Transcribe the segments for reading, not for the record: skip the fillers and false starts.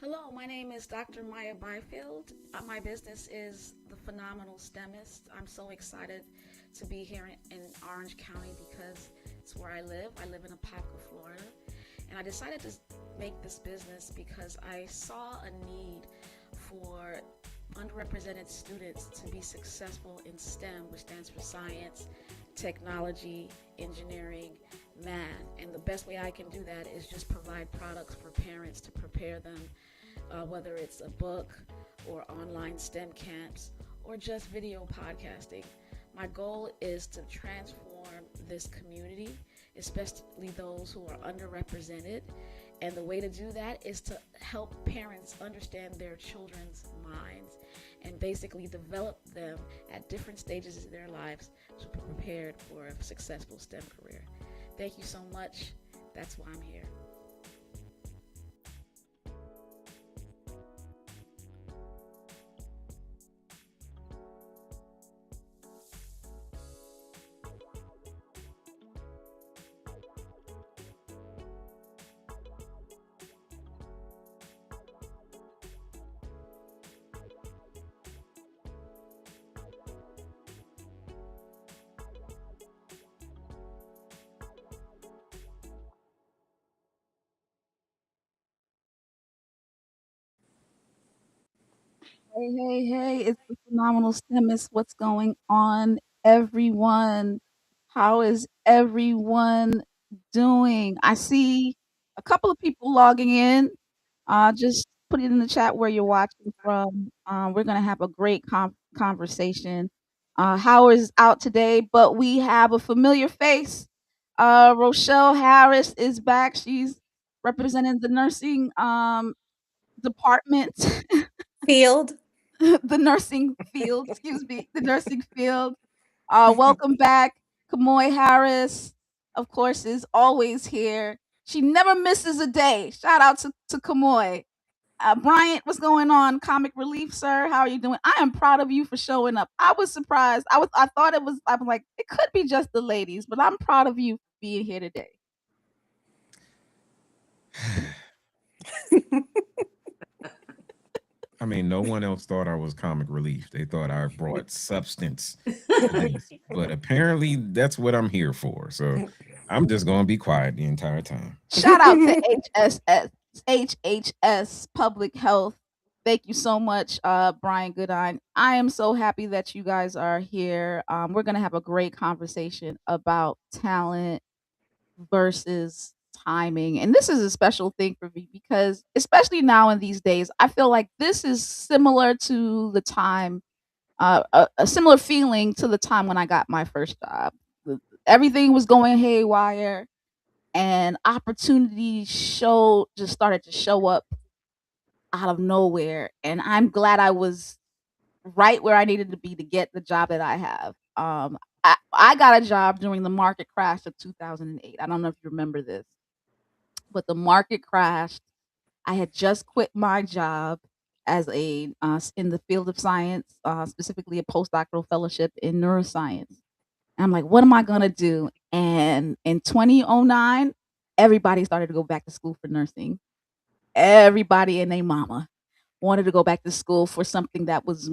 Hello, my name is Dr. Maya Byfield. My business is The Phenomenal STEMist. I'm so excited to be here in Orange County because it's where I live. I live in Apopka, Florida. And I decided to make this business because I saw a need for underrepresented students to be successful in STEM, which stands for science, technology, engineering, math. And the best way I can do that is just provide products for parents to prepare them, whether it's a book or online STEM camps or just video podcasting. My goal is to transform this community, especially those who are underrepresented. And the way to do that is to help parents understand their children's minds and basically develop them at different stages of their lives to be prepared for a successful STEM career. Thank you so much. That's why I'm here. Hey, it's the phenomenal STEMist. What's going on, everyone? How is everyone doing? I see a couple of people logging in. Just put it in the chat where you're watching from. We're going to have a great conversation. Howard is out today, but we have a familiar face. Rochelle Harris is back. She's representing the nursing department. Field. The nursing field, excuse me, the nursing field. Welcome back. Kamoy Harris, of course, is always here. She never misses a day. Shout out to Kamoy. Bryant, what's going on? Comic Relief, sir. How are you doing? I am proud of you for showing up. I was surprised. I thought it was, I'm like, it could be just the ladies, but I'm proud of you for being here today. I mean, no one else thought I was comic relief. They thought I brought substance to this. But apparently, that's what I'm here for. So I'm just going to be quiet the entire time. Shout out to HHS Public Health. Thank you so much, Brian Goodine. I am so happy that you guys are here. We're going to have a great conversation about talent versus timing. And this is a special thing for me because, especially now in these days, I feel like this is similar to the time, a similar feeling to the time when I got my first job. Everything was going haywire and opportunities just started to show up out of nowhere, and I'm glad I was right where I needed to be to get the job that I have. I got a job during the market crash of 2008. I don't know if you remember this, but the market crashed. I had just quit my job as in the field of science, specifically a postdoctoral fellowship in neuroscience. And I'm like, what am I gonna do? And in 2009, everybody started to go back to school for nursing. Everybody and their mama wanted to go back to school for something that was,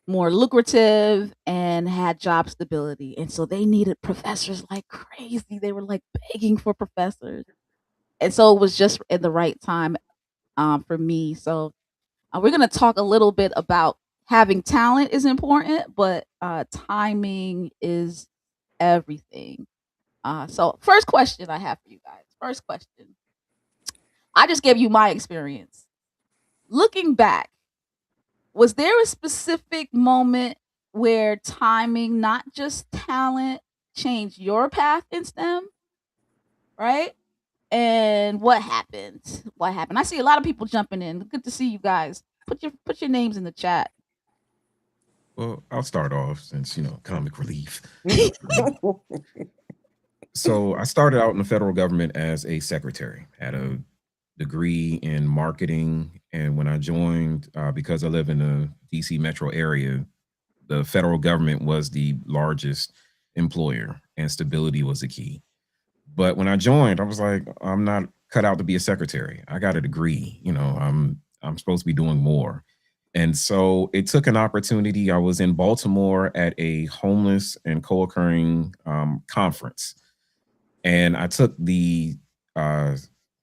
more lucrative and had job stability. And so they needed professors like crazy. They were like begging for professors. And so it was just in the right time for me. So we're going to talk a little bit about having talent is important, but timing is everything. So, first question I have for you guys. First question. I just gave you my experience. Looking back, was there a specific moment where timing, not just talent, changed your path in STEM? Right? And what happened? What happened? I see a lot of people jumping in. Good to see you guys. Put your names in the chat. Well, I'll start off since, comic relief. So I started out in the federal government as a secretary, had a degree in marketing. And when I joined, because I live in the DC metro area, the federal government was the largest employer and stability was the key. But when I joined, I was like, I'm not cut out to be a secretary. I got a degree. I'm supposed to be doing more. And so it took an opportunity. I was in Baltimore at a homeless and co-occurring conference, and I took the what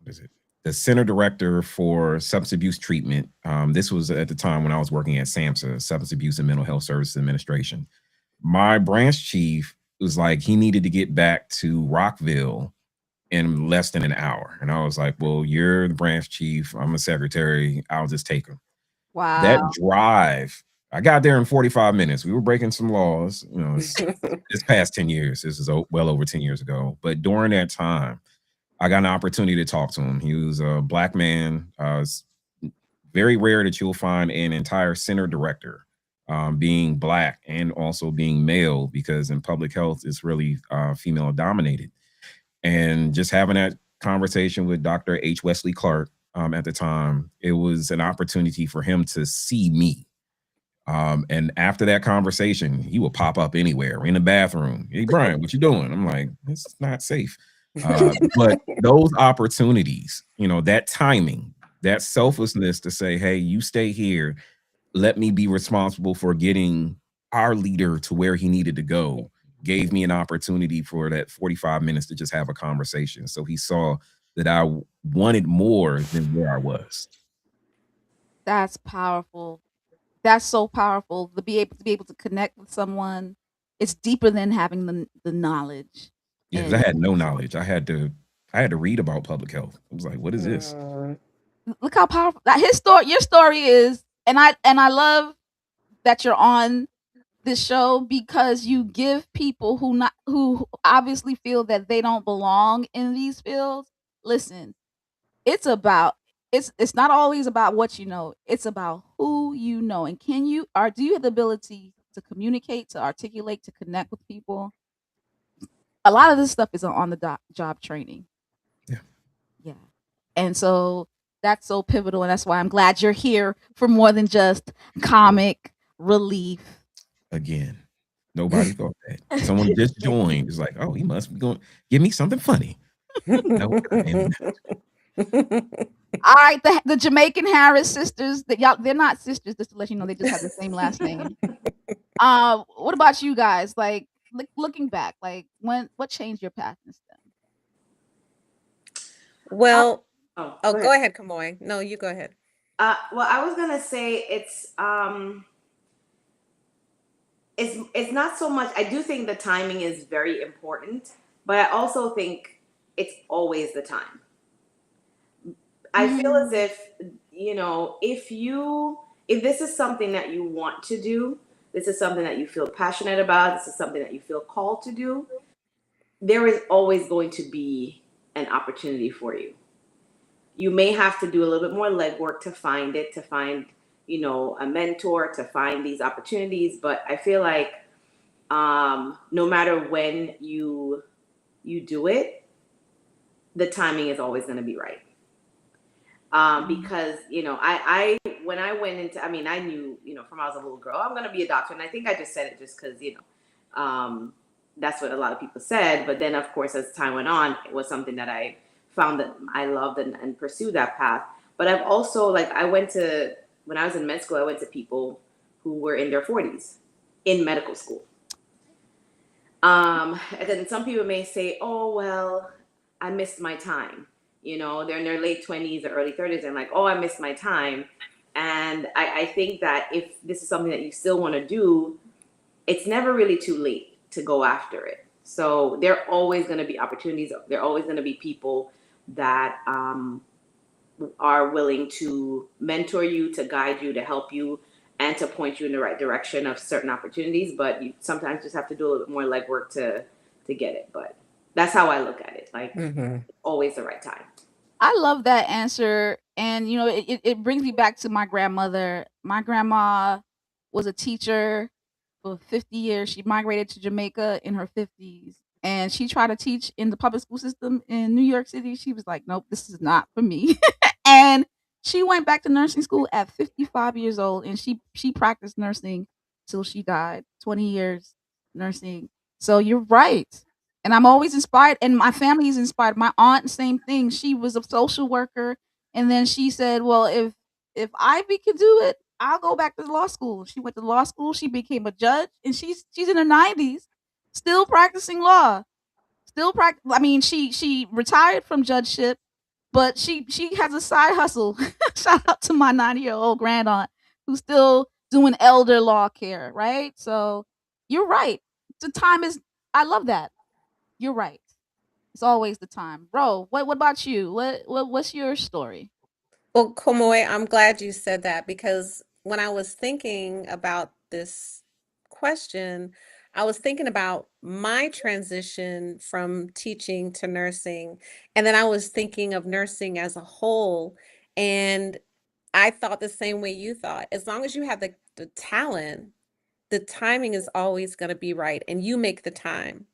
is it? The center director for substance abuse treatment. This was at the time when I was working at SAMHSA, Substance Abuse and Mental Health Services Administration. My branch chief was like, he needed to get back to Rockville in less than an hour. And I was like, well, you're the branch chief. I'm a secretary. I'll just take him. That Wow. drive, I got there in 45 minutes. We were breaking some laws. It's past 10 years. This is well over 10 years ago. But during that time, I got an opportunity to talk to him. He was a Black man. It's very rare that you'll find an entire center director being Black and also being male, because in public health, it's really female dominated. And just having that conversation with Dr. H. Wesley Clark at the time, it was an opportunity for him to see me. And after that conversation, he would pop up anywhere. We're in the bathroom. Hey, Brian, what you doing? I'm like, it's not safe. But those opportunities, that timing, that selflessness to say, hey, you stay here. Let me be responsible for getting our leader to where he needed to go, gave me an opportunity for that 45 minutes to just have a conversation. So he saw that I wanted more than where I was. That's powerful. That's so powerful to be able to connect with someone. It's deeper than having the knowledge. Yeah, because I And had no knowledge. I had to read about public health. I was like, what is this? look how powerful that your story is. And I love that you're on this show, because you give people who obviously feel that they don't belong in these fields. Listen, it's about it's not always about what you know. It's about who you know, and do you have the ability to communicate, to articulate, to connect with people? A lot of this stuff is on the job training. Yeah. Yeah. And so that's so pivotal, and that's why I'm glad you're here for more than just comic relief. Again, nobody thought that. Someone just joined. It's like, oh, he must be going give me something funny. No, I am All right, the Jamaican Harris sisters, that y'all, they're not sisters, just to let you know, they just have the same last name. What about you guys? Like, looking back, like what changed your path in STEM? Well, Oh, oh, go go ahead. ahead, Kamoy. No, you go ahead. Well, I was gonna say it's not so much. I do think the timing is very important, but I also think it's always the time. I feel as if if this is something that you want to do, this is something that you feel passionate about, this is something that you feel called to do, there is always going to be an opportunity for you. You may have to do a little bit more legwork to find it, to find, a mentor, to find these opportunities. But I feel like no matter when you do it, the timing is always going to be right. Because I when I went into, I knew, from I was a little girl, I'm going to be a doctor, and I think I just said it just because that's what a lot of people said. But then, of course, as time went on, it was something that I found that I loved and pursued that path. But I've also, like, when I was in med school, I went to people who were in their 40s in medical school. And then some people may say, oh, well, I missed my time. They're in their late 20s or early 30s and like, oh, I missed my time. And I think that if this is something that you still want to do, it's never really too late to go after it. So there are always going to be opportunities. There are always going to be people that are willing to mentor you, to guide you, to help you, and to point you in the right direction of certain opportunities. But you sometimes just have to do a little bit more legwork to get it. But that's how I look at it. Like, it's always the right time. I love that answer. And it brings me back to my grandmother. My grandma was a teacher for 50 years. She migrated to Jamaica in her 50s, and she tried to teach in the public school system in New York City. She was like, nope, this is not for me. And she went back to nursing school at 55 years old, and she practiced nursing till she died. 20 years nursing. So you're right. And I'm always inspired, and my family is inspired. My aunt, same thing. She was a social worker, and then she said, "Well, if Ivy could do it, I'll go back to law school." She went to law school. She became a judge, and she's in her 90s, still practicing law. Still practice. I mean, she retired from judgeship, but she has a side hustle. Shout out to my 90-year-old grand aunt who's still doing elder law care. Right. So you're right. The time is. I love that. You're right. It's always the time. Ro, what about you? What's your story? Well, Komoy, I'm glad you said that because when I was thinking about this question, I was thinking about my transition from teaching to nursing. And then I was thinking of nursing as a whole. And I thought the same way you thought. As long as you have the talent, the timing is always going to be right and you make the time.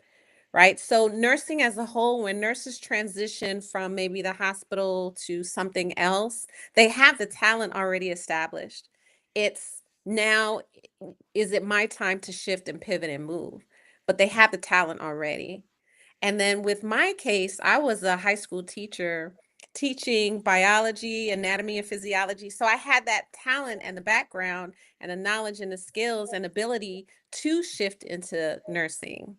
Right? So nursing as a whole, when nurses transition from maybe the hospital to something else, they have the talent already established. It's now, is it my time to shift and pivot and move? But they have the talent already. And then with my case, I was a high school teacher teaching biology, anatomy, and physiology. So I had that talent and the background and the knowledge and the skills and ability to shift into nursing.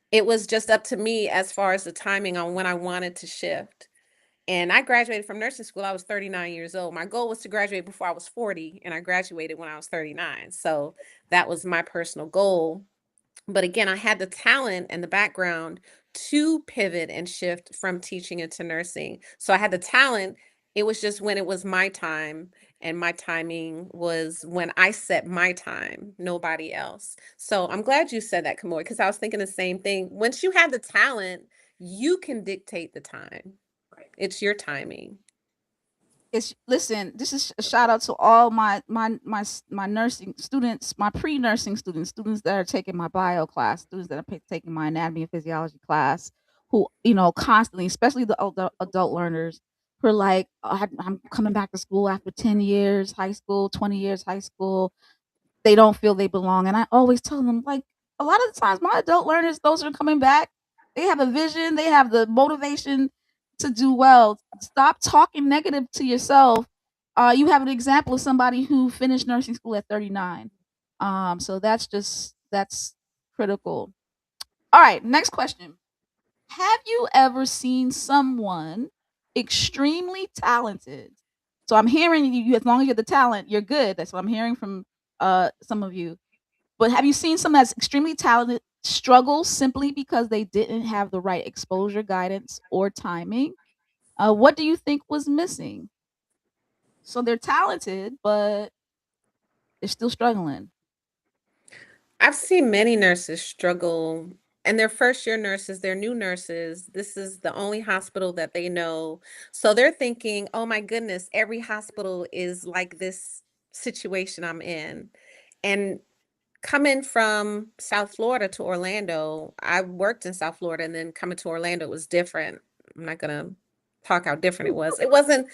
It was just up to me as far as the timing on when I wanted to shift. And I graduated from nursing school. I was 39 years old. My goal was to graduate before I was 40, and I graduated when I was 39. So that was my personal goal. But again, I had the talent and the background to pivot and shift from teaching into nursing. So I had the talent. It was just when it was my time, and my timing was when I set my time, nobody else. So I'm glad you said that, Kamoy, because I was thinking the same thing. Once you have the talent, you can dictate the time. Right. It's your timing. It's listen. This is a shout out to all my nursing students, my pre-nursing students, students that are taking my bio class, students that are taking my anatomy and physiology class, who constantly, especially the adult learners, who are like, I'm coming back to school after 10 years high school, 20 years high school. They don't feel they belong. And I always tell them, like, a lot of the times my adult learners, those are coming back, they have a vision, they have the motivation to do well. Stop talking negative to yourself. You have an example of somebody who finished nursing school at 39. So that's critical. All right, next question. Have you ever seen someone extremely talented? So I'm hearing you, as long as you have the talent, you're good. That's what I'm hearing from some of you. But have you seen someone that's extremely talented struggle simply because they didn't have the right exposure, guidance, or timing? What do you think was missing? So they're talented, but they're still struggling. I've seen many nurses struggle, and they're first year nurses, they're new nurses. This is the only hospital that they know. So they're thinking, oh my goodness, every hospital is like this situation I'm in. And coming from South Florida to Orlando, I worked in South Florida, and then coming to Orlando was different. I'm not gonna talk how different it was. It wasn't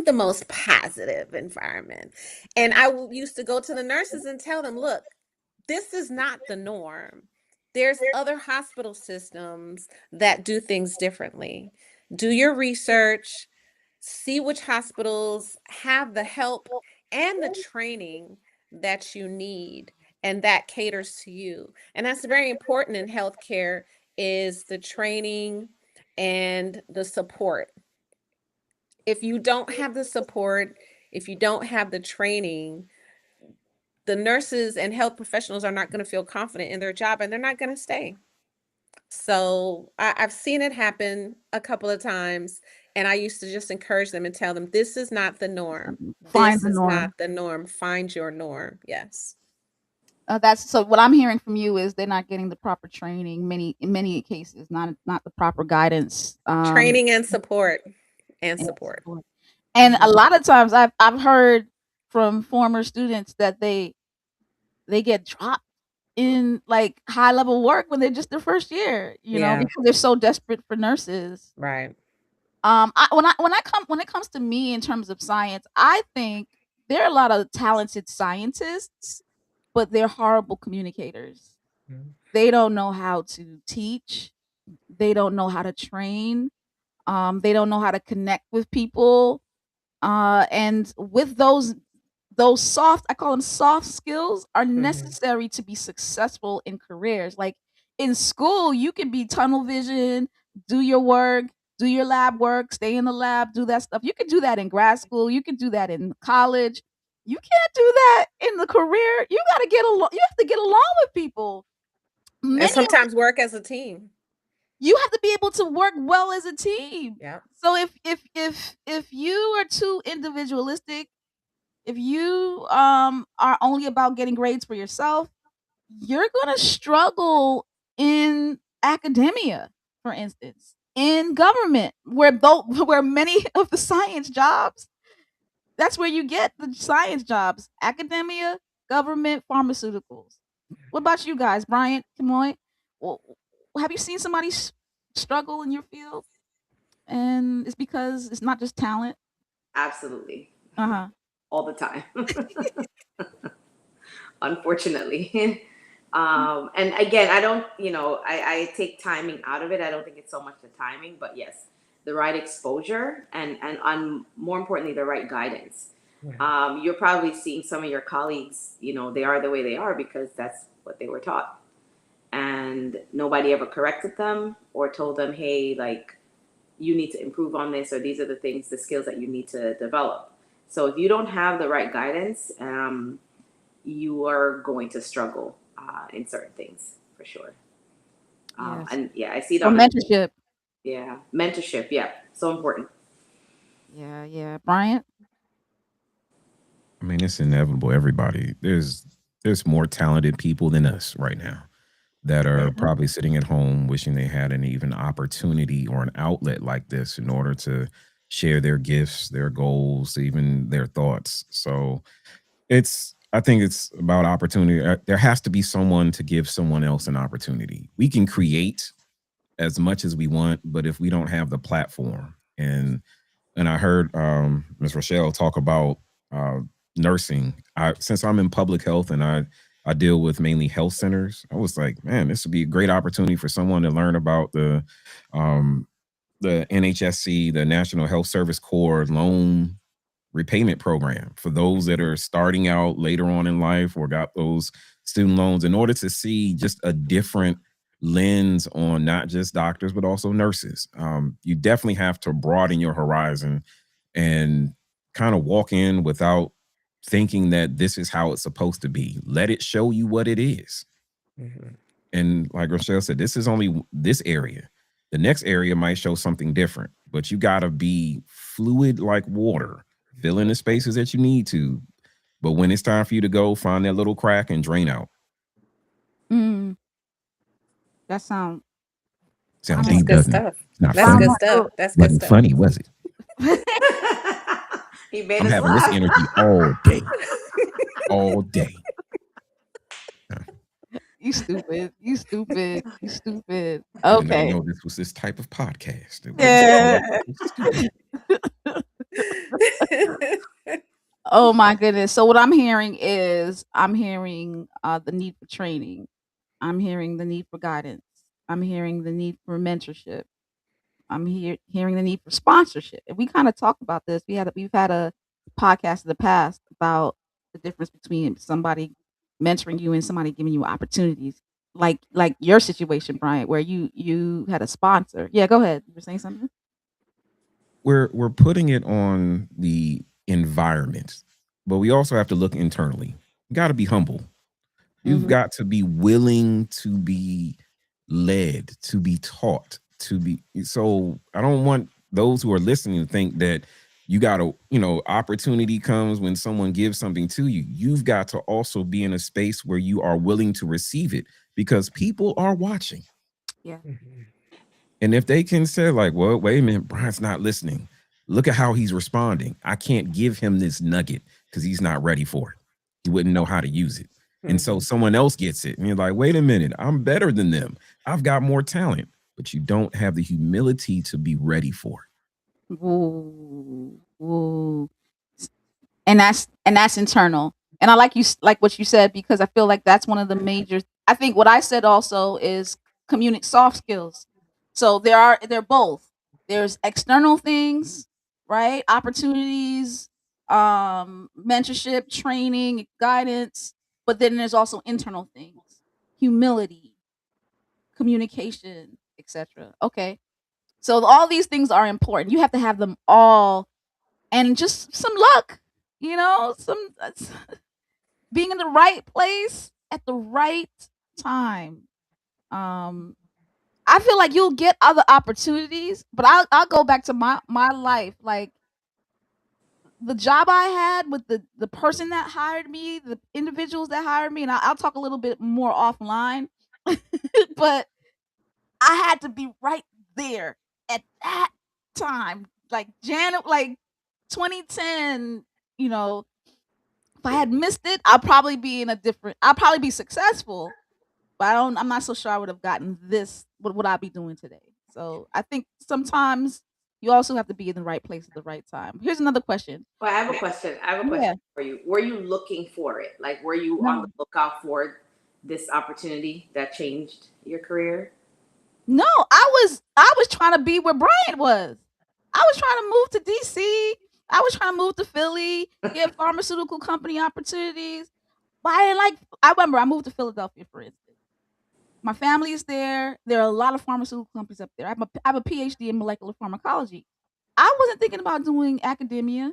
the most positive environment. And used to go to the nurses and tell them, look, this is not the norm. There's other hospital systems that do things differently. Do your research, see which hospitals have the help and the training that you need and that caters to you. And that's very important in healthcare, is the training and the support. If you don't have the support, if you don't have the training, the nurses and health professionals are not going to feel confident in their job, and they're not going to stay. So I've seen it happen a couple of times, and I used to just encourage them and tell them, this is not the norm. Find This the is not norm. the norm. Find your norm. Yes. That's so. What I'm hearing from you is they're not getting the proper training. In many cases, not the proper guidance. Training and support. And And support. support. And a Mhm. lot of times, I've heard from former students that they get dropped in like high level work when they're just their first year, Yeah. because they're so desperate for nurses. Right. When it comes to me in terms of science, I think there are a lot of talented scientists, but they're horrible communicators. Mhm. They don't know how to teach. They don't know how to train. They don't know how to connect with people. And with those soft, I call them soft skills, are necessary to be successful in careers. Like in school, you can be tunnel vision, do your work, do your lab work, stay in the lab, do that stuff. You can do that in grad school. You can do that in college. You can't do that in the career. You got to get along. You have to get along with people. And Many sometimes work as a team. You have to be able to work well as a team. Yeah. So if you are too individualistic, if you are only about getting grades for yourself, you're going to struggle in academia, for instance, in government, where many of the science jobs, that's where you get the science jobs, academia, government, pharmaceuticals. What about you guys, Bryant, Kamoy? Well, have you seen somebody struggle in your field? And it's because it's not just talent. Absolutely. Uh-huh. All the time. Unfortunately. And again, I don't, I take timing out of it. I don't think it's so much the timing, but yes, the right exposure and more importantly, the right guidance. You're probably seeing some of your colleagues, they are the way they are because that's what they were taught. And nobody ever corrected them or told them, hey, like, you need to improve on this, or these are the skills that you need to develop. So if you don't have the right guidance, you are going to struggle in certain things for sure. Yes. And yeah, I see it So on mentorship. yeah, mentorship. Yeah, so important. Yeah. Bryant? I mean, it's inevitable. Everybody, there's more talented people than us right now that are probably sitting at home wishing they had an even opportunity or an outlet like this in order to share their gifts, their goals, even their thoughts. So I think it's about opportunity. There has to be someone to give someone else an opportunity. We can create as much as we want, but if we don't have the platform, and I heard Ms. Rochelle talk about uh, nursing. Since I'm in public health and I deal with mainly health centers, I was like, man, this would be a great opportunity for someone to learn about um, the NHSC, the National Health Service Corps loan repayment program for those that are starting out later on in life or got those student loans, in order to see just a different lens on not just doctors but also nurses. You definitely have to broaden your horizon and kind of walk in without thinking that this is how it's supposed to be. Let it show you what it is. And like Rochelle said, this is only this area. The next area might show something different, but you got to be fluid like water, fill in the spaces that you need to. But when it's time for you to go, find that little crack and drain out. That sound Sound That's deep, good doesn't it? stuff. Not That's funny. good stuff. That's good Wasn't stuff. funny, was it? He made I'm us having this laugh. energy all day. All day. You stupid. You stupid. You stupid. I did not Okay. know this was this type of podcast. It Yeah. stupid. Oh my goodness. So what I'm hearing is the need for training. I'm hearing the need for guidance. I'm hearing the need for mentorship. I'm hearing the need for sponsorship. And we kind of talked about this. We've had a podcast in the past about the difference between somebody mentoring you and somebody giving you opportunities. Like your situation, Bryant, where you had a sponsor. Yeah, go ahead. You were saying something? We're putting it on the environment, but we also have to look internally. You got to be humble. You've got to be willing to be led, to be taught, to be. So I don't want those who are listening to think that you got to, opportunity comes when someone gives something to you. You've got to also be in a space where you are willing to receive it, because people are watching. Yeah. And if they can say, like, well, wait a minute, Brian's not listening. Look at how he's responding. I can't give him this nugget because he's not ready for it. He wouldn't know how to use it. And so someone else gets it. And you're like, wait a minute, I'm better than them. I've got more talent. But you don't have the humility to be ready for it. Ooh. And that's internal. And I like what you said, because I feel like that's one of the major. I think what I said also is soft skills. So they're both. There's external things, right? Opportunities, mentorship, training, guidance, but then there's also internal things. Humility, communication, etc. Okay. So all these things are important. You have to have them all, and just some luck, some being in the right place at the right time. Um I feel like you'll get other opportunities, but I'll go back to my life. Like the job I had with the person that hired me, the individuals that hired me, and I'll talk a little bit more offline. But I had to be right there at that time, like Janet, like 2010. You know, if I had missed it, I'll probably be successful, but I'm not so sure I would have gotten this. What would I be doing today? So I think sometimes you also have to be in the right place at the right time. Here's another question. Well, I have a question. I have a question Yeah. for you. Were you looking for it? Like, were you on the No. lookout for this opportunity that changed your career? No, I was trying to be where Brian was. I was trying to move to DC. I was trying to move to Philly, get pharmaceutical company opportunities. But I remember I moved to Philadelphia, for instance. My family is there. There are a lot of pharmaceutical companies up there. I have a PhD in molecular pharmacology. I wasn't thinking about doing academia.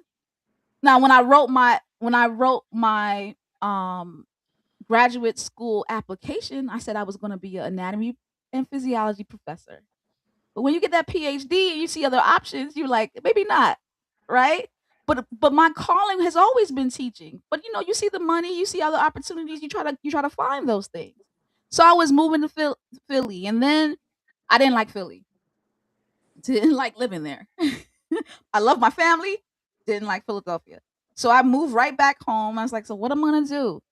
Now, when I wrote my graduate school application, I said I was going to be an anatomy and physiology professor. But when you get that PhD and you see other options, you're like, maybe not, right? But my calling has always been teaching. But you see the money, you see other opportunities, you try to find those things. So I was moving to Philly, and then I didn't like Philly. Didn't like living there. I love my family. Didn't like Philadelphia. So I moved right back home. I was like, so what am I gonna do?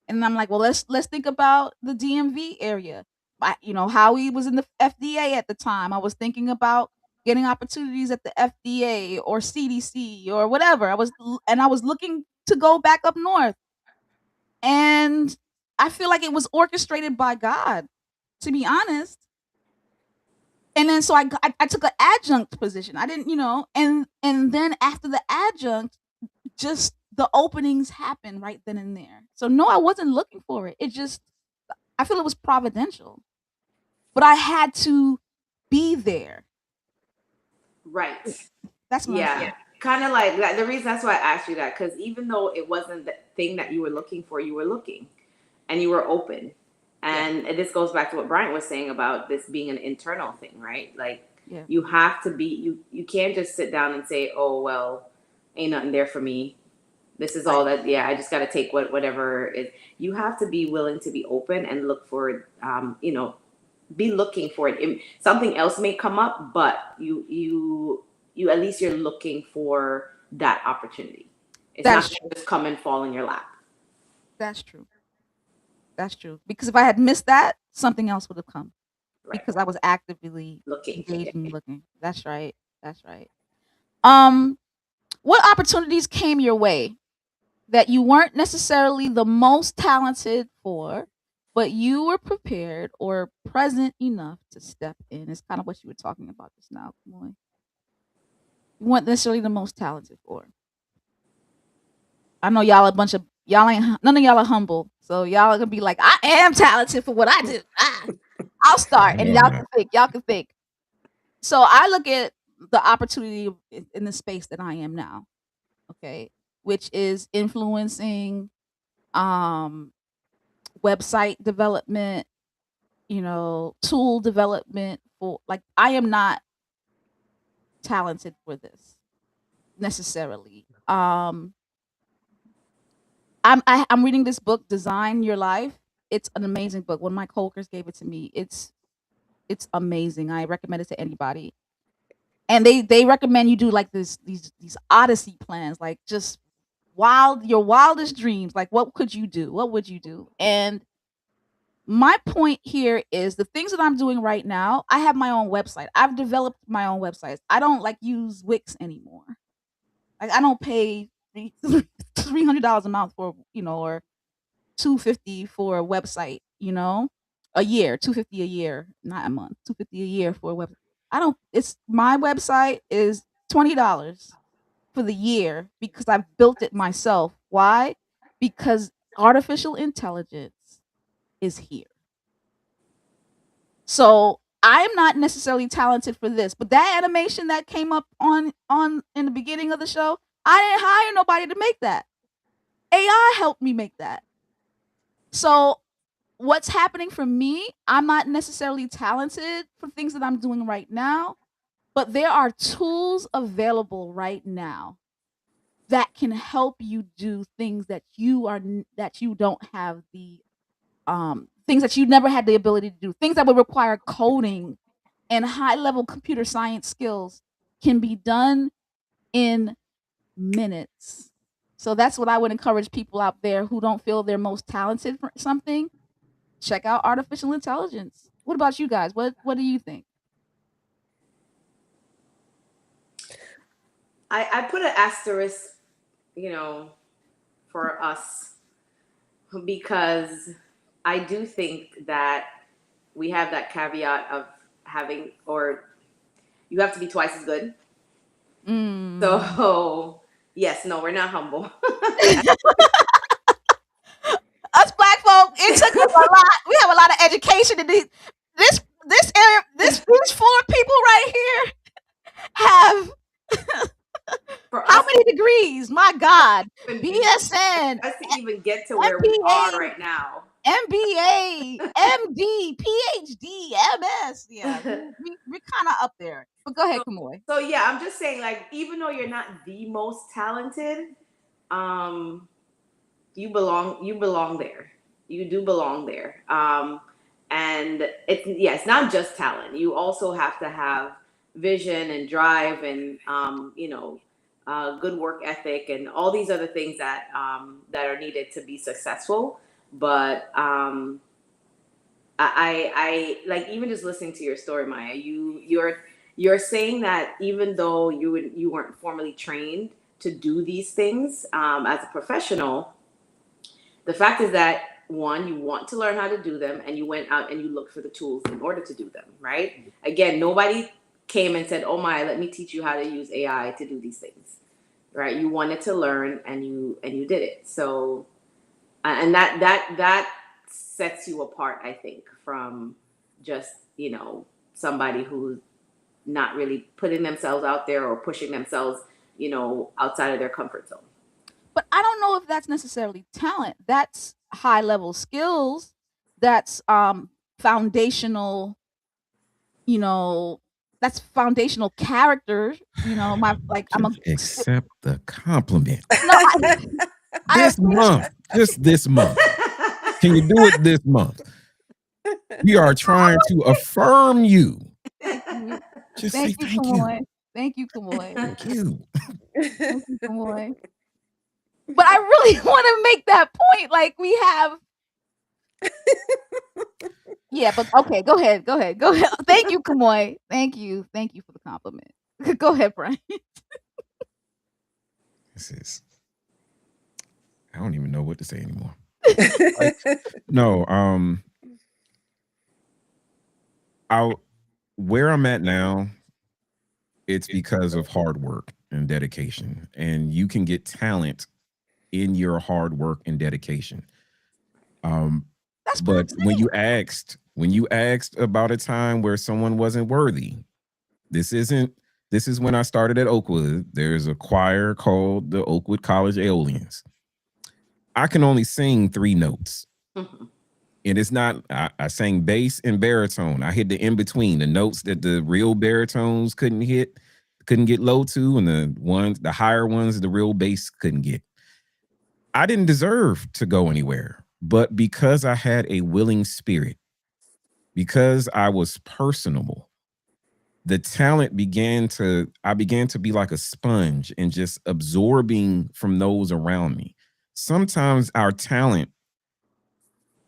And I'm like, well, let's think about the DMV area. Howie was in the FDA at the time. I was thinking about getting opportunities at the FDA or CDC or whatever. I was looking to go back up north. And I feel like it was orchestrated by God, to be honest. And then so I took an adjunct position. I didn't, and then after the adjunct, just the openings happened right then and there. So no, I wasn't looking for it. It just I feel it was providential. But I had to be there. Right. That's what I'm Yeah. saying. Kind of like that. The reason that's why I asked you that, because even though it wasn't the thing that you were looking for, you were looking and you were open. Yeah. And this goes back to what Bryant was saying about this being an internal thing, right? Like Yeah. you have to be, you can't just sit down and say, oh, well, ain't nothing there for me. This is all Right. that, yeah, I just got to take whatever is. You have to be willing to be open and look for, be looking for it. Something else may come up, but you at least you're looking for that opportunity. It's That not is gonna true. just come and fall in your lap. That's true. That's true. Because if I had missed that, something else would have come. Right. Because I was actively Looking. Yeah. engaging, looking. That's right. That's right. Um, what opportunities came your way that you weren't necessarily the most talented for, but you were prepared or present enough to step in? It's kind of what you were talking about just now, Kamoy. You weren't necessarily the most talented for. I know y'all a bunch of y'all ain't none of y'all are humble, so y'all are gonna be like, I am talented for what I do. I'll start, I and know I'm y'all not. can think. Y'all can think. So I look at the opportunity in the space that I am now, okay, which is influencing um website development, tool development for like I am not talented for this necessarily. I'm reading this book, Design Your Life. It's an amazing book. One of my coworkers gave it to me. It's amazing. I recommend it to anybody. And they recommend you do like these odyssey plans, like just your wildest dreams. Like what could you do? What would you do? And my point here is the things that I'm doing right now, I have my own website. I've developed my own websites. I don't like use Wix anymore. Like I don't pay $300 a month for, or 250 for a website, a year, 250 a year, not a month, 250 a year for a website. It's my website is $20 for the year because I've built it myself. Why? Because artificial intelligence is here. So I'm not necessarily talented for this, but that animation that came up on in the beginning of the show, I didn't hire nobody to make that. AI helped me make that. So what's happening for me, I'm not necessarily talented for things that I'm doing right now, but there are tools available right now that can help you do things that you don't have the things that you never had the ability to do, things that would require coding and high level computer science skills can be done in minutes. So that's what I would encourage people out there who don't feel they're most talented for something. Check out artificial intelligence. What about you guys? What do you think? I put an asterisk, for us, because I do think that we have that caveat of having, or you have to be twice as good. Mm. So yes, no, we're not humble. Us black folk, it took us a lot. We have a lot of education in this area. These four people right here have For how us, many degrees? My God, to BSN, us to even get to where we are right now. MBA, MD, PhD, MS. Yeah, we're kind of up there. But go ahead, Kamoy. So yeah, I'm just saying, like, even though you're not the most talented, you belong there. You do belong there. And it's not just talent. You also have to have vision and drive and good work ethic and all these other things that are needed to be successful. But I like, even just listening to your story, Maya. You're saying that even though you weren't formally trained to do these things as a professional, the fact is that, one, you want to learn how to do them, and you went out and you looked for the tools in order to do them, right? Again, nobody came and said, "Oh my, let me teach you how to use AI to do these things," right? You wanted to learn, and you did it. So, and that sets you apart, I think, from just somebody who's not really putting themselves out there or pushing themselves, outside of their comfort zone. But I don't know if that's necessarily talent. That's high level skills. That's foundational, that's foundational character. I'm a Accept the compliment. no, This month, just this month. Can you do it this month? We are trying to affirm you. Just say thank you. Thank you, Kamoy. Thank you. Thank you, Kamoy. But I really want to make that point. Like we have. Yeah, but okay, go ahead. Thank you, Kamoy. Thank you for the compliment. Go ahead, Brian. I don't even know what to say anymore. No, where I'm at now, it's because of hard work and dedication, and you can get talent in your hard work and dedication. But when you asked about a time where someone wasn't worthy, this is when I started at Oakwood. There's a choir called the Oakwood College Aeolians. I can only sing 3 notes. Mm-hmm. And it's not, I sang bass and baritone. I hit the in-between, the notes that the real baritones couldn't get low to, and the higher ones, the real bass couldn't get. I didn't deserve to go anywhere, but because I had a willing spirit, because I was personable, the talent I began to be like a sponge and just absorbing from those around me. Sometimes our talent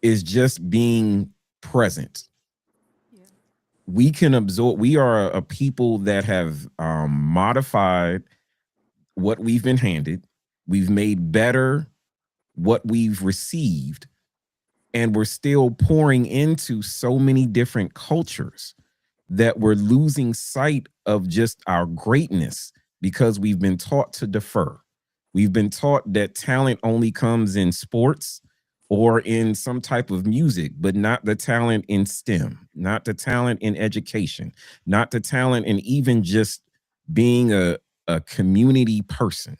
is just being present. Yeah. We can absorb. We are a people that have modified what we've been handed. We've made better what we've received, and we're still pouring into so many different cultures. that we're losing sight of just our greatness because we've been taught to defer. We've been taught that talent only comes in sports or in some type of music, but not the talent in STEM, not the talent in education, not the talent in even just being a community person.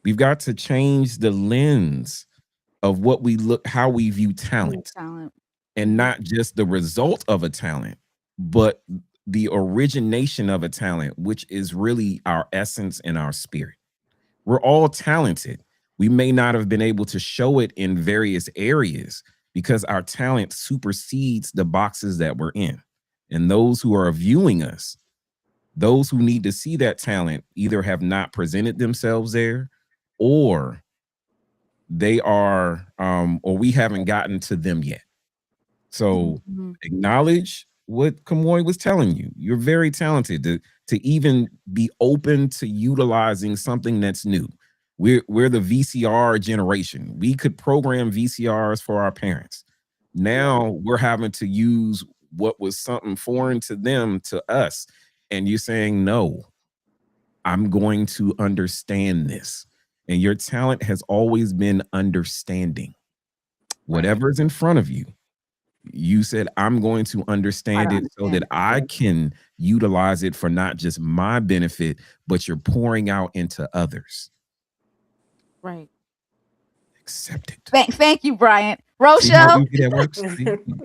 We've got to change the lens of what we look, how we view talent, Talent. and not just the result of a talent, but the origination of a talent, which is really our essence and our spirit. We're all talented. We may not have been able to show it in various areas because our talent supersedes the boxes that we're in. And those who are viewing us, those who need to see that talent, either have not presented themselves there, or they are or we haven't gotten to them yet. So acknowledge what Kamoy was telling you. You're very talented to even be open to utilizing something that's new. We're the VCR generation. We could program VCRs for our parents. Now we're having to use what was something foreign to them to us. And you're saying, no, I'm going to understand this. And your talent has always been understanding. Whatever's in front of you, you said, I'm going to understand it so that I can utilize it for not just my benefit, but you're pouring out into others. Right. Accept it. Thank you, Bryant. See how Rochelle. easy that works? See?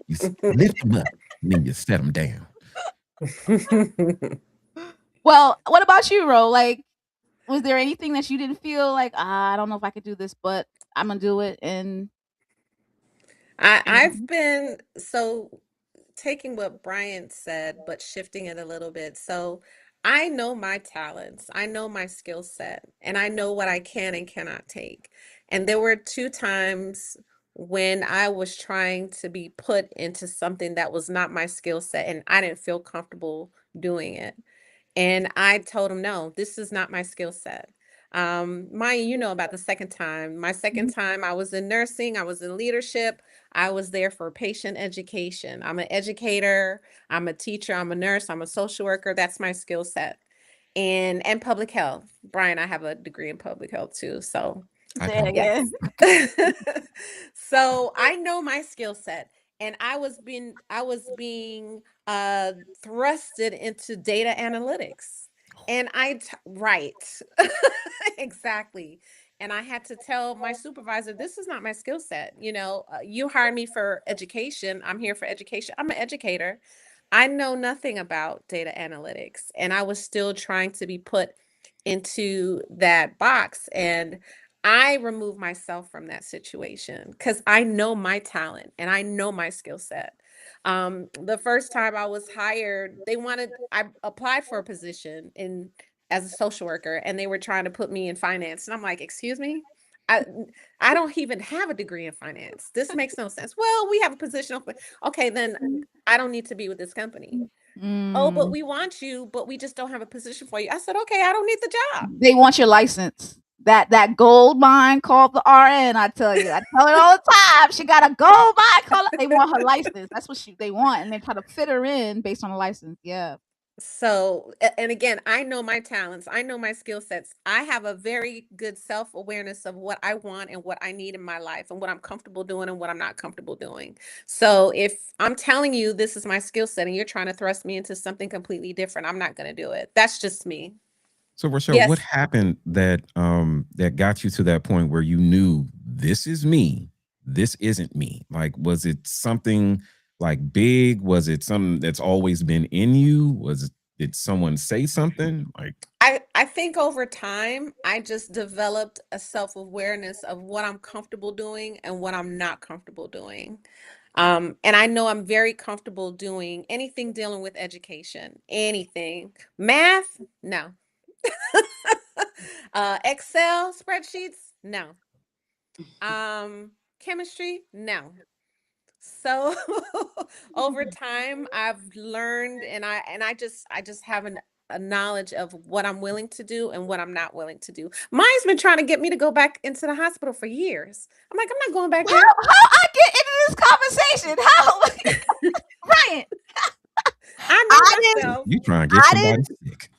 You lift them up and then you set them down. Well, what about you, Ro? Like, was there anything that you didn't feel like, I don't know if I could do this, but I'm gonna do it? And I've been taking what Brian said, but shifting it a little bit. So I know my talents, I know my skill set, and I know what I can and cannot take. And there were two times when I was trying to be put into something that was not my skill set, and I didn't feel comfortable doing it. And I told him, no, this is not my skill set. You know about the second time. My second time, I was in nursing, I was in leadership, I was there for patient education. I'm an educator, I'm a teacher, I'm a nurse, I'm a social worker. That's my skill set. And public health. Brian, I have a degree in public health too. So say it yes. again. So I know my skill set. And I was being thrusted into data analytics. And right. Exactly. And I had to tell my supervisor, this is not my skill set. You hired me for education. I'm here for education. I'm an educator. I know nothing about data analytics. And I was still trying to be put into that box. And I remove myself from that situation because I know my talent and I know my skill set. The first time I was hired, I applied for a position as a social worker, and they were trying to put me in finance. And I'm like, excuse me? I, I don't even have a degree in finance. This makes no sense. Well, we have a position. Okay, then I don't need to be with this company. Oh, but we want you, but we just don't have a position for you. I said, okay, I don't need the job. They want your license. That gold mine called the RN. I tell you, I tell her all the time. She got a gold mine called. They want her license. That's what they want, and they try to fit her in based on a license. Yeah. So, and again, I know my talents, I know my skill sets. I have a very good self-awareness of what I want and what I need in my life and what I'm comfortable doing and what I'm not comfortable doing. So, if I'm telling you this is my skill set and you're trying to thrust me into something completely different, I'm not going to do it. That's just me. So Rochelle, what Yes. happened that got you to that point where you knew this is me, this isn't me? Like, was it something like big? Was it something that's always been in you? Did someone say something? Like, I think over time, I just developed a self-awareness of what I'm comfortable doing and what I'm not comfortable doing. And I know I'm very comfortable doing anything dealing with education, anything. Math, no. Excel spreadsheets, no. Chemistry, no. So over time, I've learned, and I just have a knowledge of what I'm willing to do and what I'm not willing to do. Mine's been trying to get me to go back into the hospital for years. I'm like, I'm not going back there. How I get into this conversation? How, Brian? You trying to get I somebody didn't. sick?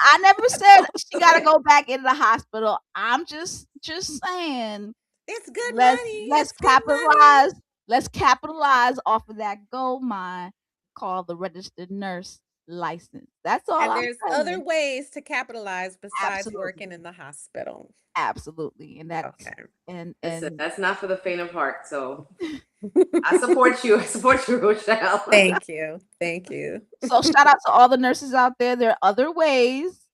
I never said she got to go back into the hospital. I'm just saying. It's good Let's money. let's It's good money. capitalize. Let's capitalize off of that gold mine called the registered nurse license. That's all And I'm there's other saying. ways to capitalize besides Absolutely. working in the hospital. Absolutely. And that's Okay. and Listen, and that's not for the faint of heart. So I support you. I support you, Rochelle. Thank you. Thank you. so shout out to all the nurses out there. There are other ways.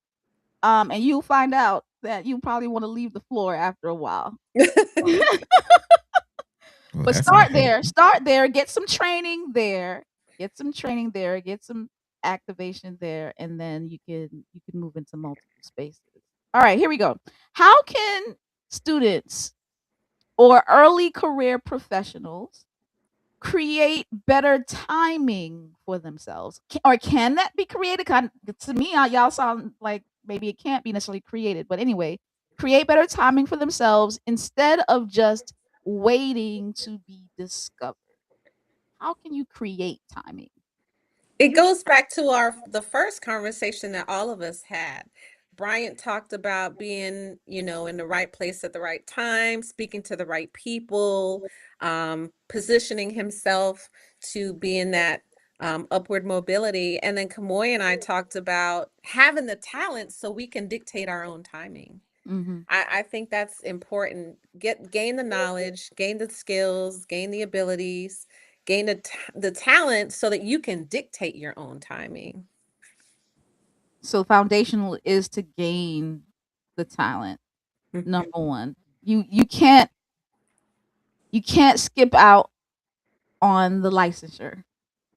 And you'll find out that you probably want to leave the floor after a while. Well, But that's not start there, get some training there, get some activation there, and then you can move into multiple spaces. All right, here we go. How can students or early career professionals create better timing for themselves? Or can that be created? To me, y'all sound like maybe it can't be necessarily created, but anyway, create better timing for themselves instead of just waiting to be discovered. How can you create timing? It goes back to the first conversation that all of us had. Bryant talked about being, in the right place at the right time, speaking to the right people, positioning himself to be in that upward mobility. And then Kamoy and I talked about having the talent so we can dictate our own timing. Mm-hmm. I think that's important. Gain the knowledge, gain the skills, gain the abilities, gain the talent so that you can dictate your own timing. So foundational is to gain the talent. Mhm. Number one, you can't skip out on the licensure,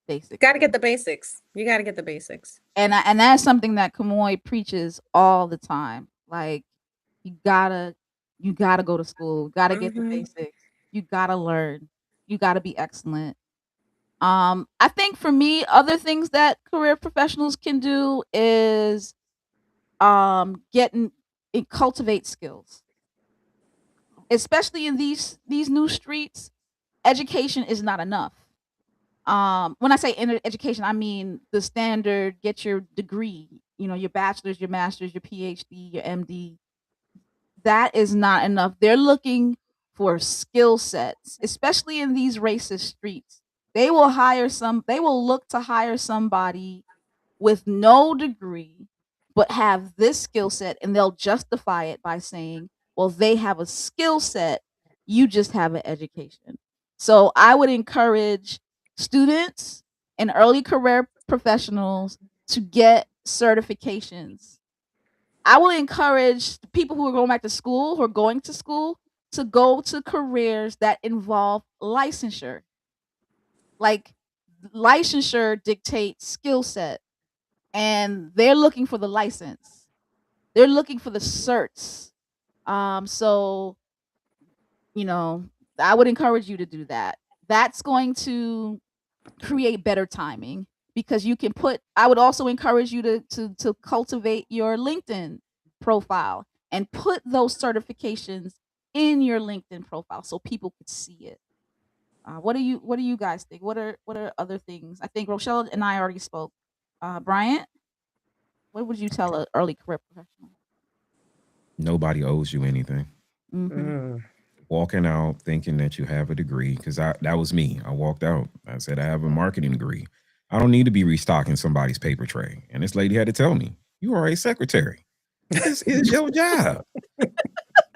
basically. Got to get the basics. You got to get the basics. And that's something that Kamoy preaches all the time. Like you gotta go to school, gotta get the Mhm. basics, you gotta learn, you gotta be excellent. I think for me, other things that career professionals can do is getting cultivate skills, especially in these new streets. Education is not enough. When I say education, I mean the standard, get your degree, your bachelor's, your master's, your PhD, your MD. That is not enough. They're looking for skill sets, especially in these racist streets. They will look to hire somebody with no degree but have this skill set, and they'll justify it by saying, well, they have a skill set, you just have an education. So I would encourage students and early career professionals to get certifications. I will encourage people who are going back to school, who are going to school, to go to careers that involve licensure. Like, licensure dictates skill set, and they're looking for the license. They're looking for the certs. So I would encourage you to do that. That's going to create better timing because you can put. I would also encourage you to cultivate your LinkedIn profile and put those certifications in your LinkedIn profile so people could see it. What do you guys think? What are other things? I think Rochelle and I already spoke. Bryant, what would you tell an early career professional? Nobody owes you anything. Mm-hmm. Mm. Walking out thinking that you have a degree, because that was me. I walked out. I said I have a marketing degree. I don't need to be restocking somebody's paper tray. And this lady had to tell me, you are a secretary. This is your job.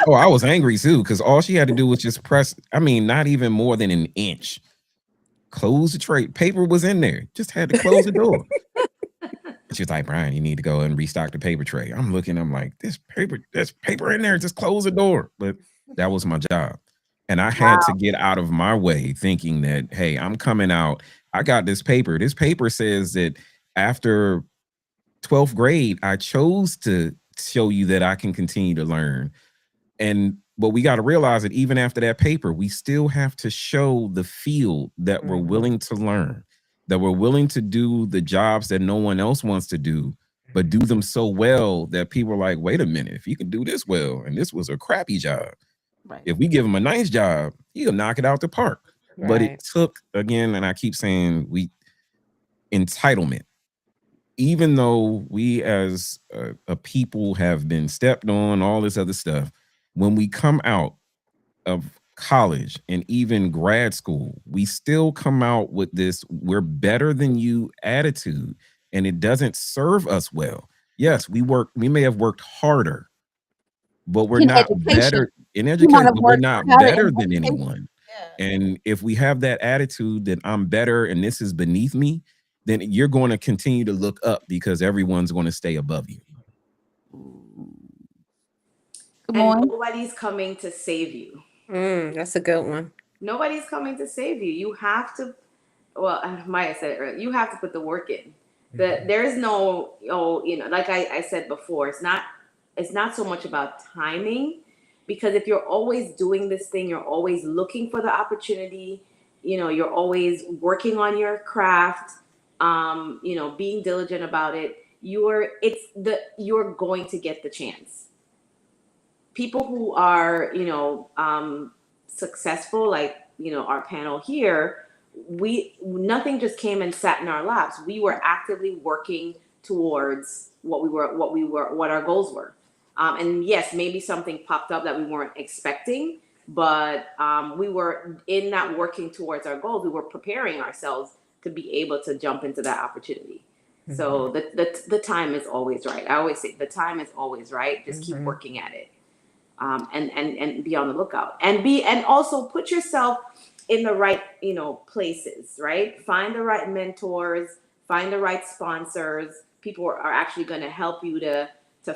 Oh, I was angry too, because all she had to do was just press, not even more than an inch. Close the tray. Paper was in there. Just had to close the door. She was like, Brian, you need to go and restock the paper tray. I'm looking, I'm like, there's paper in there. Just close the door. But that was my job. And I had to get out of my way thinking that, hey, I'm coming out. I got this paper. This paper says that after 12th grade, I chose to show you that I can continue to learn. But we got to realize that even after that paper, we still have to show the field that we're willing to learn, that we're willing to do the jobs that no one else wants to do, but do them so well that people are like, wait a minute, if you can do this well, and this was a crappy job, Right. if we give him a nice job, he'll knock it out the park. Right. But it took, again, and I keep saying, entitlement. even though we as a people have been stepped on, all this other stuff, when we come out of college and even grad school, we still come out with this "we're better than you" attitude, and it doesn't serve us well. Yes, we may have worked harder, but we're In not education, better in you might education, have but we're worked not harder in better than education. anyone. Yeah. And if we have that attitude that I'm better and this is beneath me, then you're going to continue to look up because everyone's going to stay above you. Good And morning. nobody's coming to save you. That's a good one. Nobody's coming to save you. You have to, well, Maya said it earlier, you have to put the work in. There is no, like I said before, it's not so much about timing, because if you're always doing this thing, you're always looking for the opportunity, you're always working on your craft, being diligent about it, you're going to get the chance. People who are successful, like our panel here, we nothing just came and sat in our laps. We were actively working towards what our goals were. And yes, maybe something popped up that we weren't expecting, but we were in that working towards our goals. We were preparing ourselves to be able to jump into that opportunity. So the time is always right. I always say the time is always right. Just keep working at it. And be on the lookout, and also put yourself in the right places, right? Find the right mentors, find the right sponsors. People are actually going to help you to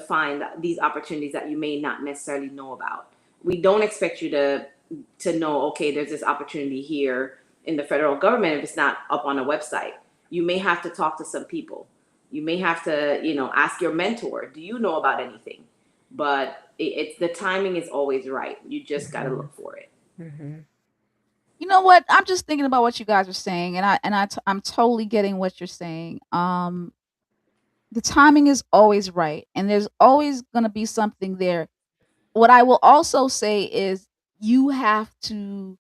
find these opportunities that you may not necessarily know about. We don't expect you to know, okay, there's this opportunity here in the federal government if it's not up on a website. You may have to talk to some people. You may have to ask your mentor, do you know about anything? But it's the timing is always right. You just got to look for it. You know what? I'm just thinking about what you guys are saying, and I'm totally getting what you're saying. The timing is always right, and there's always going to be something there. What I will also say is you have to,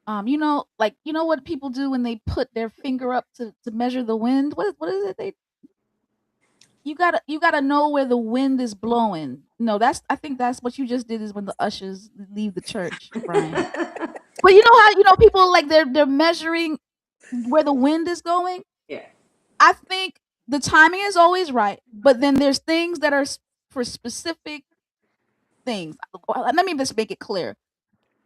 like what people do when they put their finger up to measure the wind. What is it? You gotta know where the wind is blowing. No, I think that's what you just did is when the ushers leave the church, Brian. But you know how people like they're measuring where the wind is going. Yeah. I think the timing is always right, but then there's things that are for specific things. Let me just make it clear.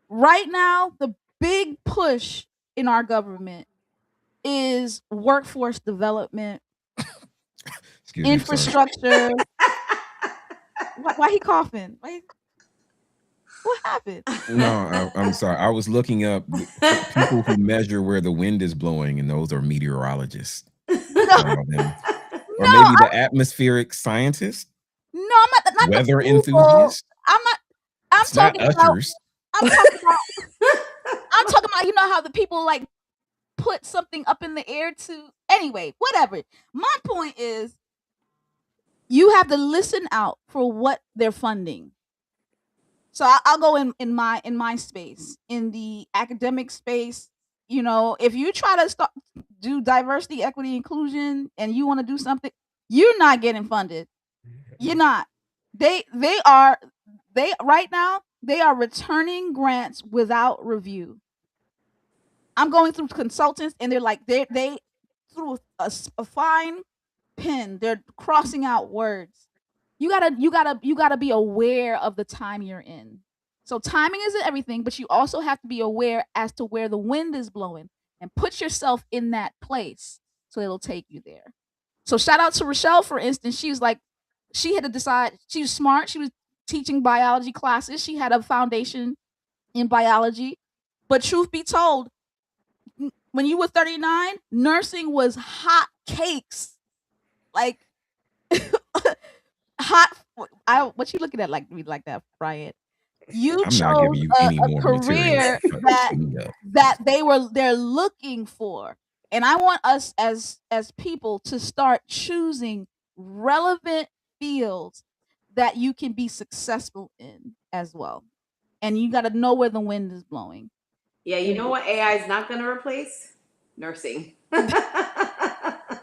Right now, the big push in our government is workforce development, Excuse me, sorry. infrastructure. Why he coughing? What happened? No, I'm sorry. I was looking up people who measure where the wind is blowing, and those are meteorologists. No, Or no, maybe the atmospheric scientist, no, I'm not the weather people. enthusiast. I'm not. I'm It's not talking about. ushers. I'm talking about. I'm talking about. You know how the people like put something up in the air to. Anyway, whatever. My point is, you have to listen out for what they're funding. So I'll go in my space, in the academic space. If you try to do diversity, equity, inclusion, and you want to do something, you're not getting funded. You're not. They are they right now they are returning grants without review. I'm going through consultants, and they're like they through a fine pen, they're crossing out words. You gotta be aware of the time you're in. So timing isn't everything, but you also have to be aware as to where the wind is blowing and put yourself in that place so it'll take you there. So shout out to Rochelle, for instance. She was like, she had to decide. She was smart. She was teaching biology classes. She had a foundation in biology. But truth be told, when you were 39, nursing was hot cakes. Like hot. What you looking at like me like that, Brian? You I'm not chose giving you a any more material. career Shut me up. that they're looking for, and I want us as people to start choosing relevant fields that you can be successful in as well. And you got to know where the wind is blowing. Yeah, you know what AI is not going to replace? Nursing.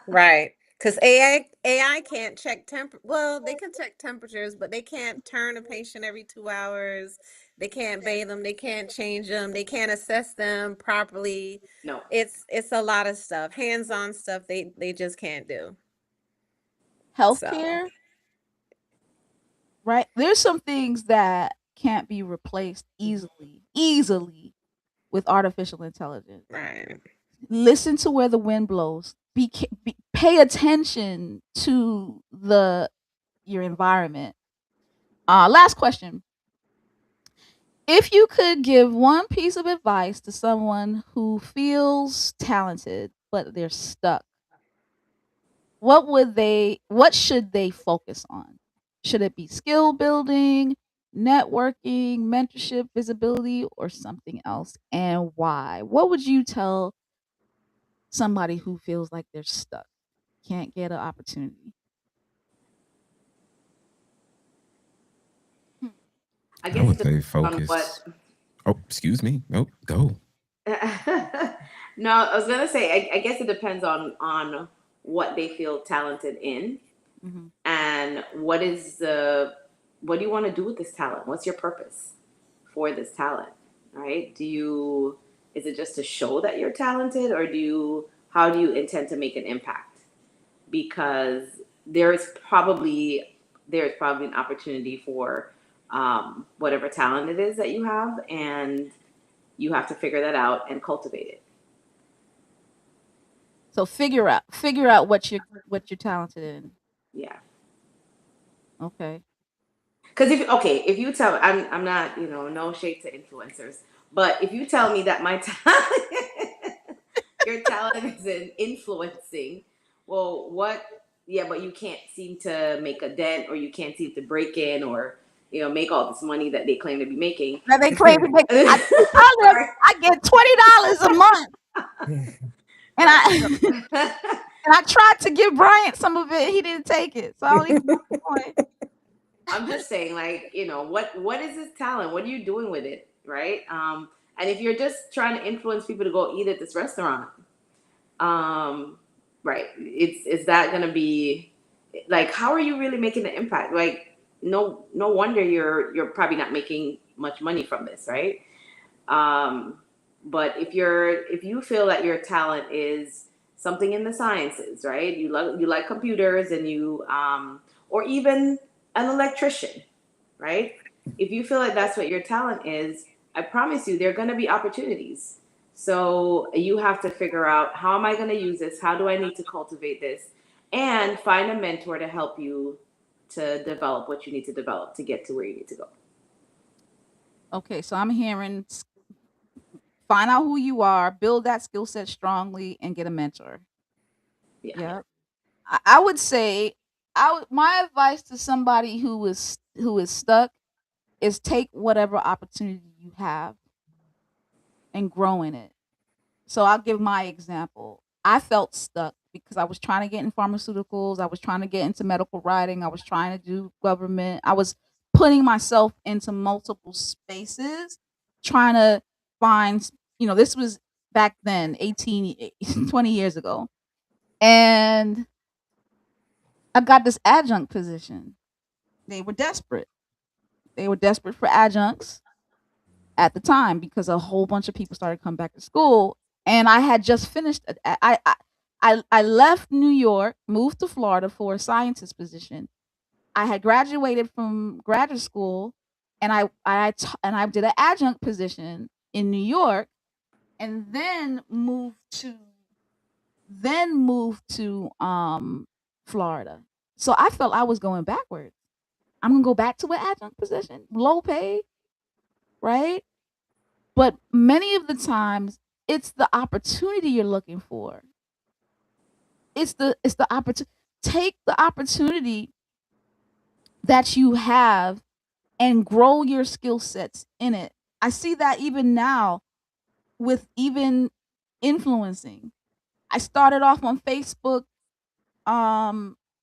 Right. Because AI can't check well, they can check temperatures, but they can't turn a patient every 2 hours. They can't bathe them. They can't change them. They can't assess them properly. No. It's a lot of stuff, hands-on stuff. They just can't do. So Healthcare, right? There's some things that can't be replaced easily with artificial intelligence. right. Listen to where the wind blows. Pay attention to your environment. Last question. If you could give one piece of advice to someone who feels talented but they're stuck, what should they focus on? Should it be skill building, networking, mentorship, visibility, or something else? And why? What would you tell somebody who feels like they're stuck, can't get an opportunity? Hmm. I I guess it would say depends on what. focus. Oh, excuse me. Nope, go. No, I was gonna say, I guess it depends on what they feel talented in, Mhm. and what do you want to do with this talent? What's your purpose for this talent? Right? Is it just to show that you're talented, or how do you intend to make an impact? Because there is probably an opportunity for whatever talent it is that you have, and you have to figure that out and cultivate it. So figure out what you're talented in. Yeah. Okay. Because if you tell, I'm not, no shade to influencers, but if you tell me that my talent, your talent is in influencing, well, what? Yeah, but you can't seem to make a dent, or you can't seem to break in, or make all this money that they claim to be making. Now they claim to make. I tell them Right. I get $20 a month, and Right. I and I tried to give Bryant some of it. He didn't take it, so I don't even know the point. I'm just saying, like, what is this talent? What are you doing with it, right? And if you're just trying to influence people to go eat at this restaurant, um, right? Is that gonna be like, how are you really making an impact? Like, no wonder you're probably not making much money from this, right? Um, but if you feel that your talent is something in the sciences, right? You like computers, and or even an electrician, right? If you feel like that's what your talent is, I promise you there are going to be opportunities. So you have to figure out, how am I going to use this? How do I need to cultivate this? And find a mentor to help you to develop what you need to develop to get to where you need to go. Okay, so I'm hearing find out who you are, build that skill set strongly, and get a mentor. Yeah. Yeah. I would say my advice to somebody who is stuck is take whatever opportunity you have and grow in it. So I'll give my example. I felt stuck because I was trying to get in pharmaceuticals, I was trying to get into medical writing, I was trying to do government. I was putting myself into multiple spaces trying to find, this was back then, 18, 20 years ago. And I got this adjunct position. They were desperate. They were desperate for adjuncts at the time because a whole bunch of people started coming back to school, and I had just finished. I left New York, moved to Florida for a scientist position. I had graduated from graduate school, and I did an adjunct position in New York, and then moved to Florida. So I felt I was going backwards. I'm gonna go back to an adjunct position, low pay, right? But many of the times, it's the opportunity you're looking for. It's the opportunity. Take the opportunity that you have and grow your skill sets in it. I see that even now with even influencing. I started off on Facebook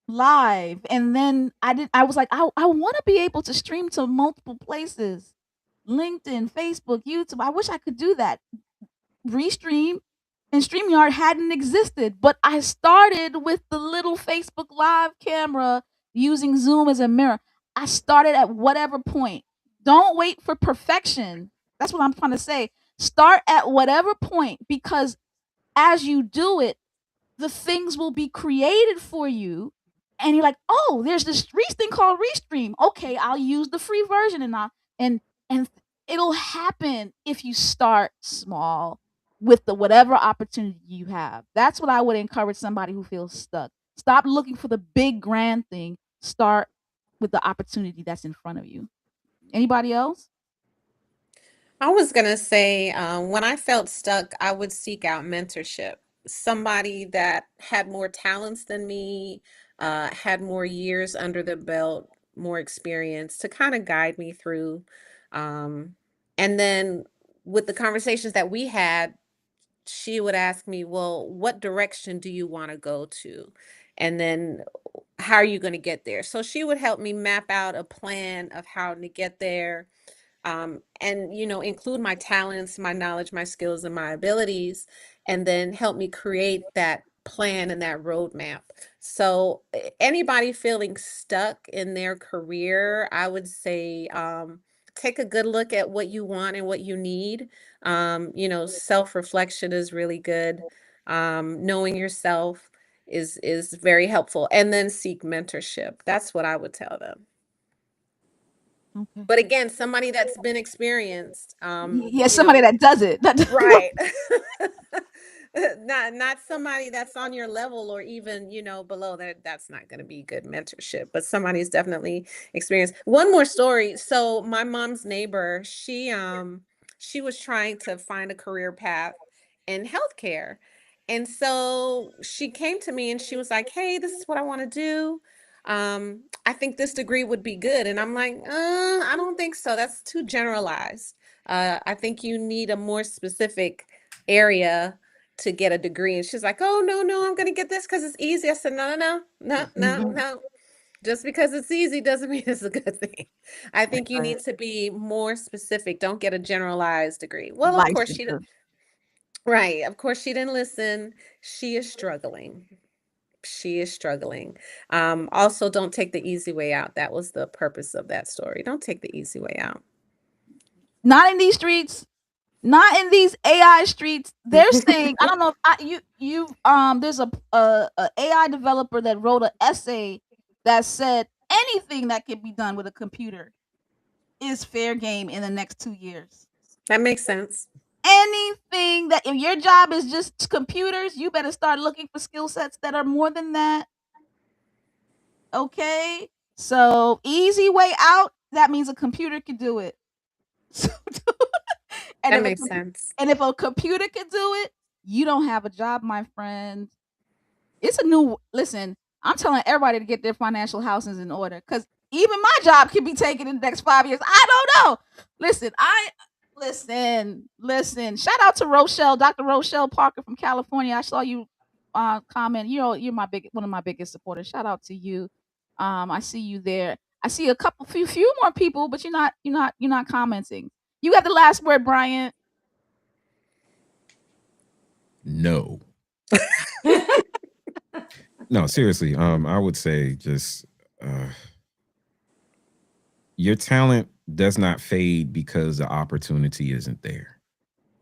live, and then I was like, I want to be able to stream to multiple places. LinkedIn, Facebook, YouTube. I wish I could do that. Restream, and StreamYard hadn't existed. But I started with the little Facebook Live camera using Zoom as a mirror. I started at whatever point. Don't wait for perfection. That's what I'm trying to say. Start at whatever point, because as you do it, the things will be created for you. And you're like, oh, there's this thing called Restream. Okay, I'll use the free version, and it'll happen if you start small with the whatever opportunity you have. That's what I would encourage somebody who feels stuck. Stop looking for the big grand thing. Start with the opportunity that's in front of you. Anybody else? I was going to say, when I felt stuck, I would seek out mentorship. Somebody that had more talents than me, had more years under the belt, more experience to kind of guide me through. And then with the conversations that we had, she would ask me, well, what direction do you want to go to? And then how are you going to get there? So she would help me map out a plan of how to get there, and include my talents, my knowledge, my skills, and my abilities, and then help me create that plan and that roadmap. So anybody feeling stuck in their career, I would say, take a good look at what you want and what you need. Self-reflection is really good. Knowing yourself is very helpful, and then seek mentorship. That's what I would tell them. Okay. But again, somebody that's been experienced, Yeah, somebody that does it. right. Not somebody that's on your level or even, below that. That's not going to be good mentorship, but somebody's definitely experienced. One more story. So my mom's neighbor, she was trying to find a career path in healthcare. And so she came to me and she was like, "Hey, this is what I want to do. I think this degree would be good." And I'm like, I don't think so. That's too generalized. I think you need a more specific area to get a degree. And she's like, "Oh, no, no, I'm going to get this because it's easy." I said, "No, no, no, no, no, no. Just because it's easy doesn't mean it's a good thing. I think you need to be more specific. Don't get a generalized degree." Well, of course she, Licensure. right. Of course she didn't listen. She is struggling. She is struggling. Also, don't take the easy way out. That was the purpose of that story. Don't take the easy way out. Not in these streets. Not in these AI streets. They're saying, I don't know if there's a AI developer that wrote an essay that said anything that can be done with a computer is fair game in the next 2 years. That makes sense. Anything that, if your job is just computers, you better start looking for skill sets that are more than that. Okay? So, easy way out, that means a computer can do it. And That makes sense. and if a computer can do it, you don't have a job, my friend. It's a new listen. I'm telling everybody to get their financial houses in order, because even my job can be taken in the next 5 years. I don't know. Listen. Shout out to Rochelle, Dr. Rochelle Parker from California. I saw you comment. You're one of my biggest supporters. Shout out to you. I see you there. I see a few more people, but you're not commenting. You got the last word, Brian. No. No, seriously. I would say just your talent does not fade because the opportunity isn't there.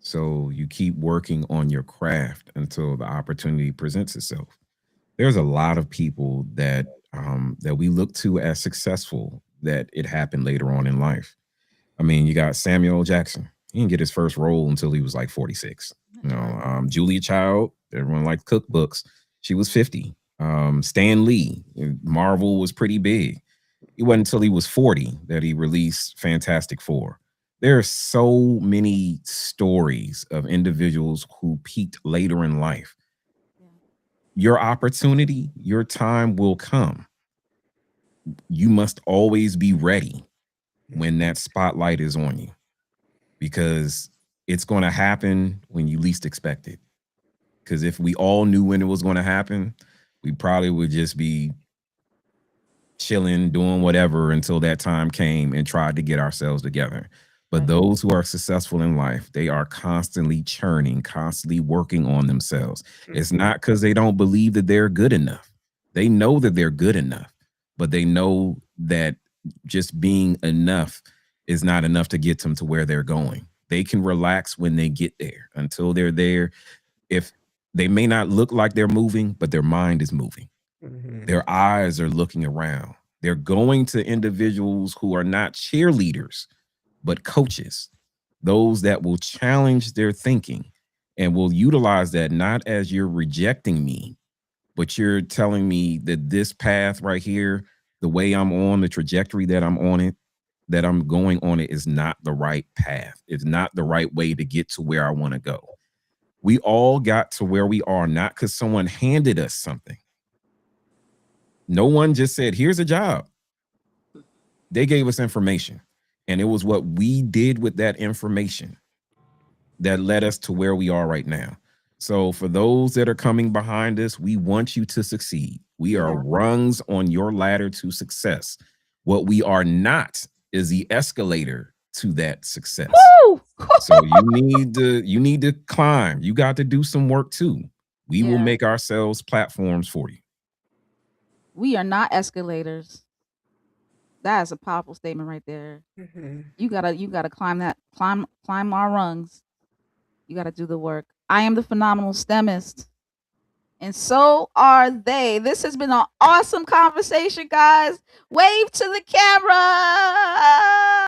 So you keep working on your craft until the opportunity presents itself. There's a lot of people that we look to as successful that it happened later on in life. I mean, you got Samuel L. Jackson. He didn't get his first role until he was like 46. Julia Child, everyone liked cookbooks. She was 50. Stan Lee, Marvel was pretty big. It wasn't until he was 40 that he released Fantastic Four. There are so many stories of individuals who peaked later in life. Your opportunity, your time will come. You must always be ready when that spotlight is on you, because it's going to happen when you least expect it. Because if we all knew when it was going to happen, we probably would just be chilling, doing whatever until that time came and tried to get ourselves together. But Right. those who are successful in life, they are constantly churning, constantly working on themselves. It's not because they don't believe that they're good enough. They know that they're good enough, but they know that just being enough is not enough to get them to where they're going. They can relax when they get there. Until they're there, if they may not look like they're moving, but their mind is moving. Their eyes are looking around. They're going to individuals who are not cheerleaders, but coaches, those that will challenge their thinking and will utilize that not as you're rejecting me, but you're telling me that this path right here, the way I'm on, the trajectory that I'm on it, that I'm going on it is not the right path. It's not the right way to get to where I want to go. We all got to where we are, not because someone handed us something. No one just said, here's a job. They gave us information. And it was what we did with that information that led us to where we are right now. So for those that are coming behind us, we want you to succeed. We are rungs on your ladder to success. What we are not is the escalator to that success. Woo! So you need to climb. You got to do some work too. We will Yeah. make ourselves platforms for you. We are not escalators. That is a powerful statement right there. You gotta climb our rungs. You gotta do the work. I am the phenomenal STEMist. And so are they. This has been an awesome conversation, guys. Wave to the camera.